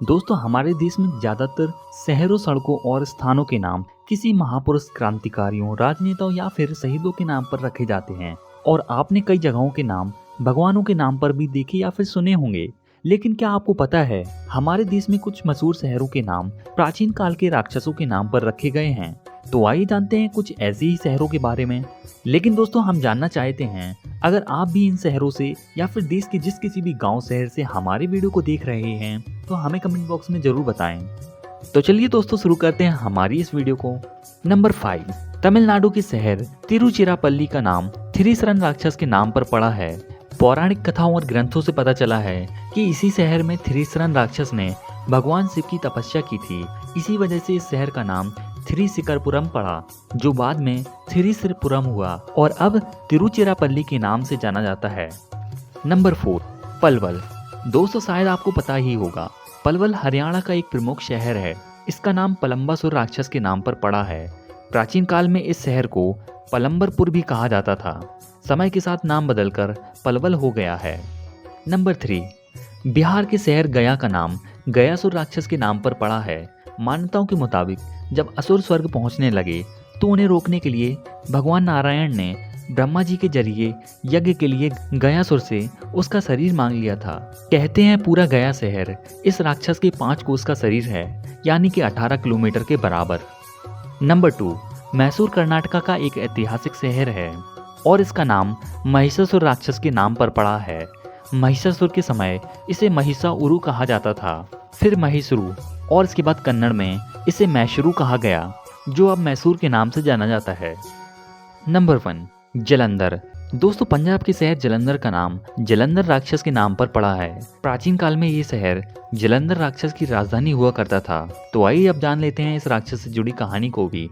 दोस्तों हमारे देश में ज्यादातर शहरों, सड़कों और स्थानों के नाम किसी महापुरुष, क्रांतिकारियों, राजनेताओं या फिर शहीदों के नाम पर रखे जाते हैं। और आपने कई जगहों के नाम भगवानों के नाम पर भी देखे या फिर सुने होंगे। लेकिन क्या आपको पता है, हमारे देश में कुछ मशहूर शहरों के नाम प्राचीन काल के राक्षसों के नाम पर रखे गए हैं। तो आइए जानते हैं कुछ ऐसे ही शहरों के बारे में। लेकिन दोस्तों हम जानना चाहते हैं, अगर आप भी इन शहरों से या फिर देश के जिस किसी भी गांव शहर से हमारे वीडियो को देख रहे हैं तो हमें कमेंट बॉक्स में जरूर बताएं। तो चलिए दोस्तों शुरू करते हैं हमारी इस वीडियो को। नंबर 5, तमिलनाडु के शहर तिरुचिरापल्ली का नाम थ्रिसरन राक्षस के नाम पर पड़ा है। पौराणिक कथाओं और ग्रंथों से पता चला है कि इसी शहर में थ्रिसरन राक्षस ने भगवान शिव की तपस्या की थी। इसी वजह से इस शहर का नाम थ्रिसिकरपुरम पड़ा, जो बाद में थ्रिसिरपुरम हुआ और अब तिरुचिरापल्ली के नाम से जाना जाता है। नंबर 4, पलवल। दोस्तों शायद आपको पता ही होगा, पलवल हरियाणा का एक प्रमुख शहर है। इसका नाम पलम्बासुर राक्षस के नाम पर पड़ा है। प्राचीन काल में इस शहर को पलम्बरपुर भी कहा जाता था। समय के साथ नाम बदलकर पलवल हो गया है। नंबर 3, बिहार के शहर गया का नाम गयासुर राक्षस के नाम पर पड़ा है। मान्यताओं के मुताबिक जब असुर स्वर्ग पहुंचने लगे तो उन्हें रोकने के लिए भगवान नारायण ने ब्रह्मा जी के जरिए यज्ञ के लिए गयासुर से उसका शरीर मांग लिया था। कहते हैं पूरा गया शहर इस राक्षस के 5 कोस का शरीर है, यानी कि 18 किलोमीटर के बराबर। नंबर 2, मैसूर कर्नाटका का एक ऐतिहासिक शहर है और इसका नाम महिषासुर राक्षस के नाम पर पड़ा है। महिषासुर के समय इसे महिषाउरु कहा जाता था, फिर महिसुरु और इसके बाद कन्नड़ में इसे मैसूरू कहा गया, जो अब मैसूर के नाम से जाना जाता है। नंबर 1, जलंधर। दोस्तों पंजाब के शहर जलंधर का नाम जलंधर राक्षस के नाम पर पड़ा है। प्राचीन काल में ये शहर जलंधर राक्षस की राजधानी हुआ करता था। तो आइए अब जान लेते हैं इस राक्षस से जुड़ी कहानी को भी।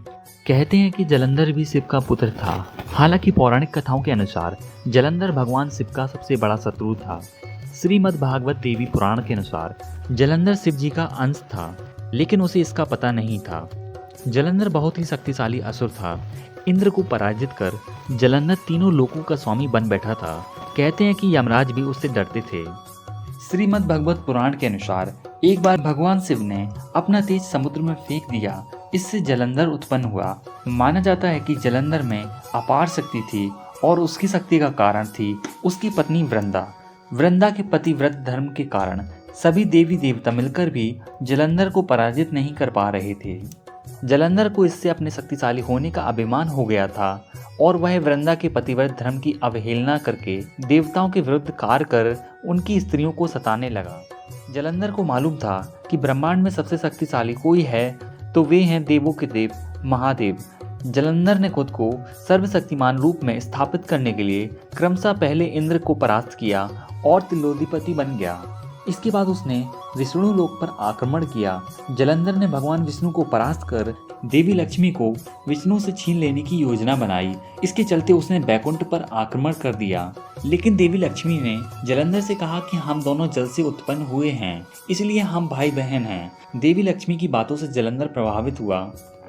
कहते हैं कि जलंधर भी शिव का पुत्र था। हालांकि पौराणिक कथाओं के अनुसार जलंधर भगवान शिव का सबसे बड़ा शत्रु था। श्रीमद् भागवत देवी पुराण के अनुसार जलंधर शिव जी का अंश था, लेकिन उसे इसका पता नहीं था। जलंधर बहुत ही शक्तिशाली असुर था। इंद्र को पराजित कर जलंधर तीनों लोकों का स्वामी बन बैठा था। कहते हैं कि यमराज भी उससे डरते थे। श्रीमद् भागवत पुराण के अनुसार एक बार भगवान शिव ने अपना तेज समुद्र में फेंक दिया। इससे जलंधर उत्पन्न हुआ। माना जाता है कि जलंधर में अपार शक्ति थी और उसकी शक्ति का कारण थी उसकी पत्नी वृंदा। वृंदा के पतिव्रत धर्म के कारण सभी देवी देवता मिलकर भी जलंधर को पराजित नहीं कर पा रहे थे। जलंधर को इससे अपने शक्तिशाली होने का अभिमान हो गया था और वह वृंदा के पतिव्रत धर्म की अवहेलना करके देवताओं के विरुद्ध कार्य कर उनकी स्त्रियों को सताने लगा। जलंधर को मालूम था कि ब्रह्मांड में सबसे शक्तिशाली कोई है तो वे हैं देवों के देव महादेव। जलंधर ने खुद को सर्वशक्तिमान रूप में स्थापित करने के लिए क्रमशः पहले इंद्र को परास्त किया और त्रिलोकीपति बन गया। इसके बाद उसने विष्णु लोक पर आक्रमण किया। जलंधर ने भगवान विष्णु को परास्त कर देवी लक्ष्मी को विष्णु से छीन लेने की योजना बनाई। इसके चलते उसने बैकुंठ पर आक्रमण कर दिया। लेकिन देवी लक्ष्मी ने जलंधर से कहा कि हम दोनों जल से उत्पन्न हुए हैं, इसलिए हम भाई बहन हैं। देवी लक्ष्मी की बातों से जलंधर प्रभावित हुआ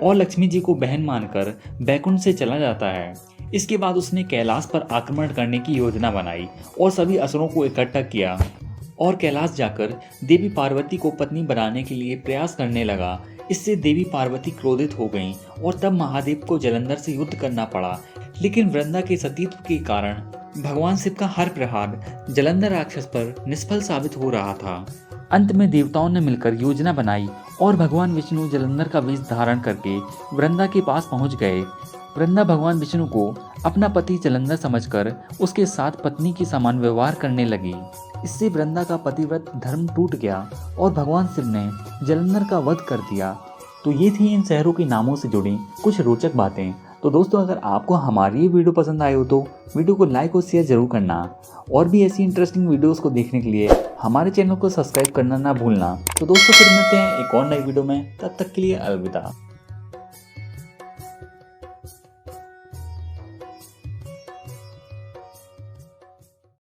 और लक्ष्मी जी को बहन मानकर बैकुंठ से चला जाता है। इसके बाद उसने कैलाश पर आक्रमण करने की योजना बनाई और सभी असुरों को इकट्ठा किया और कैलाश जाकर देवी पार्वती को पत्नी बनाने के लिए प्रयास करने लगा। इससे देवी पार्वती क्रोधित हो गईं और तब महादेव को जलंधर से युद्ध करना पड़ा। लेकिन वृंदा के सतीत्व के कारण भगवान शिव का हर प्रहार जलंधर राक्षस पर निष्फल साबित हो रहा था। अंत में देवताओं ने मिलकर योजना बनाई और भगवान विष्णु जलंधर का वेश धारण करके वृंदा के पास पहुंच गए। वृंदा भगवान विष्णु को अपना पति जलंधर समझकर उसके साथ पत्नी के समान व्यवहार करने लगी। इससे वृंदा का पतिव्रत धर्म टूट गया और भगवान शिव ने जलंधर का वध कर दिया। तो ये थी इन शहरों के नामों से जुड़ी कुछ रोचक बातें। तो दोस्तों अगर आपको हमारी ये वीडियो पसंद आई हो तो वीडियो को लाइक और शेयर जरूर करना। और भी ऐसी इंटरेस्टिंग वीडियोस को देखने के लिए हमारे चैनल को सब्सक्राइब करना ना भूलना। तो दोस्तों फिर मिलते हैं एक और नई वीडियो में, तब तक के लिए अलविदा।